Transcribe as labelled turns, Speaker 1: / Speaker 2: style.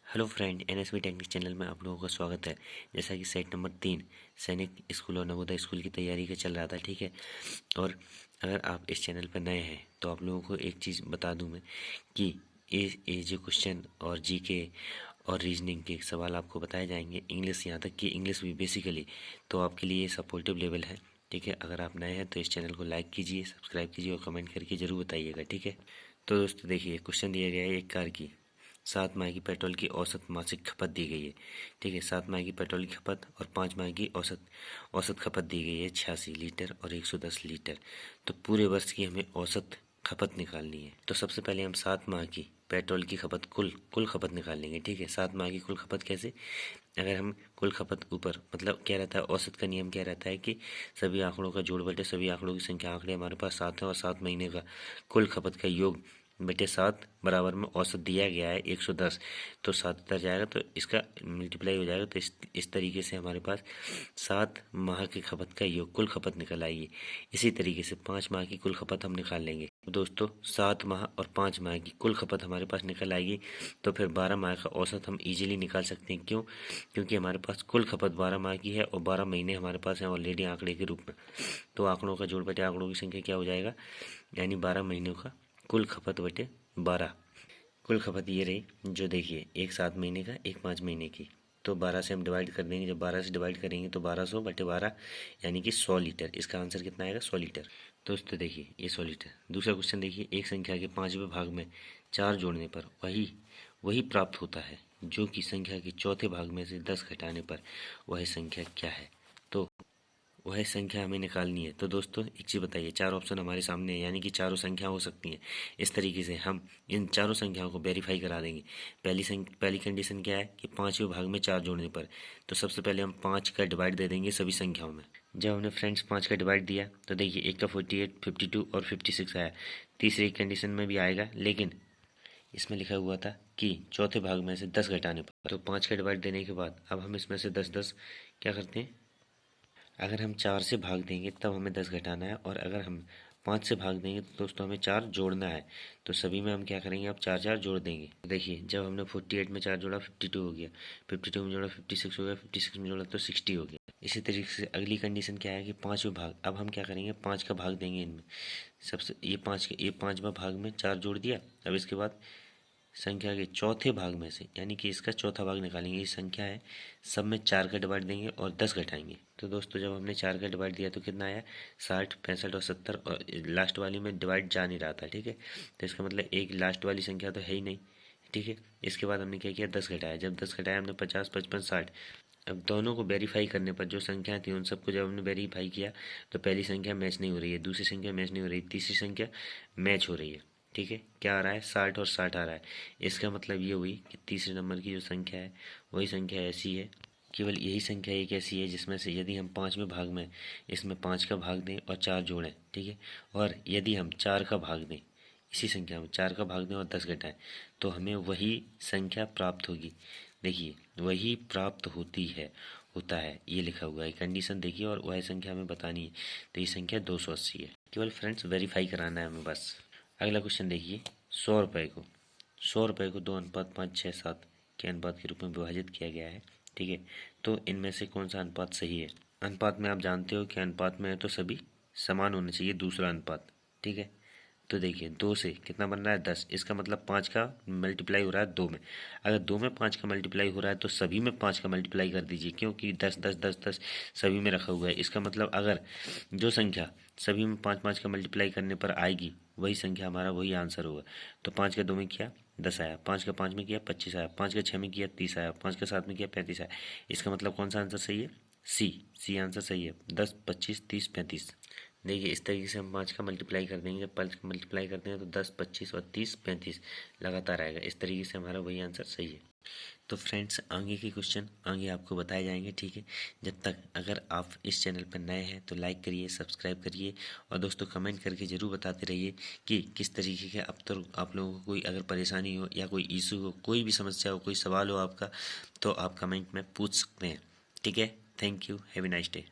Speaker 1: Hello friend, NSV technique channel में आप लोगों का स्वागत है। जैसा कि सेट नंबर 3 सैनिक स्कूल और नवोदय स्कूल की तैयारी का चल रहा था, ठीक है। और अगर आप इस चैनल पर नए हैं तो आप लोगों को एक चीज़ बता दूं मैं कि ये जो क्वेश्चन और जीके और रीजनिंग के सवाल आपको बताए जाएंगे, इंग्लिश, यहाँ तक कि इंग्लिश भी बेसिकली, तो आपके लिए सपोर्टिव लेवल है, ठीक है। अगर आप नए हैं तो इस चैनल को लाइक कीजिए, सब्सक्राइब कीजिए और कमेंट करके ज़रूर बताइएगा, ठीक है। तो दोस्तों देखिए, क्वेश्चन दिया गया है एक कार की 7 माह की पेट्रोल की औसत मासिक खपत दी गई है, ठीक है। 7 माह की पेट्रोल की खपत और 5 माह की औसत खपत दी गई है 86 लीटर और 110 लीटर। तो पूरे वर्ष की हमें औसत खपत निकालनी है। तो सबसे पहले हम 7 माह की पेट्रोल की खपत कुल खपत निकाल लेंगे, ठीक है। 7 माह की कुल खपत कैसे? अगर हम कुल खपत ऊपर, मतलब क्या रहता है, औसत का नियम क्या रहता है कि सभी आंकड़ों का जोड़ बटे सभी आंकड़ों की संख्या। आंकड़े हमारे पास 7 है और 7 महीने का कुल खपत का योग बटे 7 बराबर में औसत दिया गया है 110। तो 7 इधर जाएगा तो इसका मल्टीप्लाई हो जाएगा। तो इस तरीके से हमारे पास 7 माह की खपत का योग कुल खपत निकल आएगी। इसी तरीके से 5 माह की कुल खपत हम निकाल लेंगे। तो दोस्तों 7 माह और 5 माह की कुल खपत हमारे पास निकल आएगी। तो फिर 12 माह का औसत हम इजीली निकाल सकते हैं। क्यों? क्योंकि हमारे पास कुल खपत 12 माह की है और 12 महीने हमारे पास हैं ऑलरेडी आंकड़े के रूप में। तो आंकड़ों का जोड़ बटे आंकड़ों की संख्या क्या हो जाएगा, यानी 12 महीनों का कुल खपत बटे 12। कुल खपत ये रही, जो देखिए, एक 7 महीने का, एक 5 महीने की। तो 12 से हम डिवाइड कर देंगे। जब 12 से डिवाइड करेंगे तो 1200 बटे 12 यानी कि 100 लीटर। इसका आंसर कितना आएगा? 100 लीटर। दोस्तों देखिए, ये 100 लीटर। दूसरा क्वेश्चन देखिए, एक संख्या के 5वें भाग में 4 जोड़ने पर वही प्राप्त होता है जो कि संख्या के चौथे भाग में से 10 घटाने पर वह संख्या क्या है। तो वह संख्या हमें निकालनी है। तो दोस्तों एक चीज़ बताइए, 4 ऑप्शन हमारे सामने है, यानी कि चारों संख्या हो सकती हैं। इस तरीके से हम इन चारों संख्याओं को वेरीफाई करा देंगे। पहली कंडीशन क्या है कि 5वें भाग में 4 जोड़ने पर। तो सबसे पहले हम 5 का डिवाइड दे देंगे सभी संख्याओं में। जब हमने फ्रेंड्स 5 का डिवाइड दिया तो देखिए, एक का 48, 52 और 56 आया। तीसरी कंडीशन में भी आएगा, लेकिन इसमें लिखा हुआ था कि चौथे भाग में से 10 घटाने पर। तो 5 का डिवाइड देने के बाद अब हम इसमें से 10 क्या करते हैं, अगर हम 4 से भाग देंगे तब हमें 10 घटाना है, और अगर हम 5 से भाग देंगे तो दोस्तों हमें 4 जोड़ना है। तो सभी में हम क्या करेंगे, अब 4 4 जोड़ देंगे। देखिए, जब हमने 48 में 4 जोड़ा 52 हो गया, 52 में जोड़ा 56 हो गया, 56 में जोड़ा तो 60 हो गया। इसी तरीके से अगली कंडीशन क्या है कि 5वें भाग, अब हम क्या करेंगे, 5 का भाग देंगे इनमें। सबसे ये 5वां भाग में 4 जोड़ दिया। अब इसके बाद संख्या के चौथे भाग में से, यानी कि इसका चौथा भाग निकालेंगे। ये संख्या है, सब में 4 का डिवाइड देंगे और 10 घटाएंगे। तो दोस्तों जब हमने 4 का डिवाइड दिया तो कितना आया, 60, 65 और 70, और लास्ट वाली में डिवाइड जा नहीं रहा था, ठीक है। तो इसका मतलब एक लास्ट वाली संख्या तो है ही नहीं, ठीक है। इसके बाद हमने क्या किया, 10 घटाया। जब 10 घटाया हमने 50, 55, 60। अब दोनों को वेरीफाई करने पर जो संख्या थी उन सबको जब हमने वेरीफाई किया तो पहली संख्या मैच नहीं हो रही है, दूसरी संख्या मैच नहीं हो रही, तीसरी संख्या मैच हो रही है, ठीक है। क्या आ रहा है, 60 और 60 आ रहा है। इसका मतलब ये हुई कि तीसरे नंबर की जो संख्या है वही संख्या ऐसी है, केवल यही संख्या एक ऐसी है जिसमें से यदि हम 5वें भाग में इसमें 5 का भाग दें और 4 जोड़ें, ठीक है, और यदि हम 4 का भाग दें, इसी संख्या में 4 का भाग दें और 10 घटाएं, तो हमें वही संख्या प्राप्त होगी। देखिए, वही प्राप्त होता है, ये लिखा हुआ है कंडीशन। देखिए, और वह संख्या हमें बतानी है। तो ये संख्या 280 है। केवल फ्रेंड्स वेरीफाई कराना है हमें बस। अगला क्वेश्चन देखिए, 100 रुपये को 2:5, 6, 7 के अनुपात के रूप में विभाजित किया गया है, ठीक है। तो इनमें से कौन सा अनुपात सही है? अनुपात में आप जानते हो कि अनुपात में तो सभी समान होने चाहिए, दूसरा अनुपात, ठीक है। तो देखिए, 2 से कितना बन रहा है, 10। इसका मतलब 5 का मल्टीप्लाई हो रहा है 2 में। अगर 2 में 5 का मल्टीप्लाई हो रहा है तो सभी में 5 का मल्टीप्लाई कर दीजिए, क्योंकि 10 10 10 10 सभी में रखा हुआ है। इसका मतलब अगर जो संख्या सभी में 5 5 का मल्टीप्लाई करने पर आएगी वही संख्या हमारा वही आंसर होगा। तो 5 का 2 में किया 10 आया, 5 का 5 में किया 25 आया, 5 का 6 में किया 30 आया, 5 का 7 में किया 35 आया। इसका मतलब कौन सा आंसर सही है? सी आंसर सही है। 10, 25, 30, 35। देखिए, इस तरीके से हम 5 का मल्टीप्लाई कर देंगे। जब 5 का मल्टीप्लाई करते हैं तो 10, 25 और 30, 35 लगातार आएगा। इस तरीके से हमारा वही आंसर सही है। तो फ्रेंड्स आगे के क्वेश्चन आगे आपको बताए जाएंगे, ठीक है। जब तक अगर आप इस चैनल पर नए हैं तो लाइक करिए, सब्सक्राइब करिए, और दोस्तों कमेंट करके ज़रूर बताते रहिए कि किस तरीके के अब तक आप लोगों को कोई अगर परेशानी हो या कोई इशू हो, कोई भी समस्या हो, कोई सवाल हो आपका, तो आप कमेंट में पूछ सकते हैं, ठीक है। Thank you, have a nice day.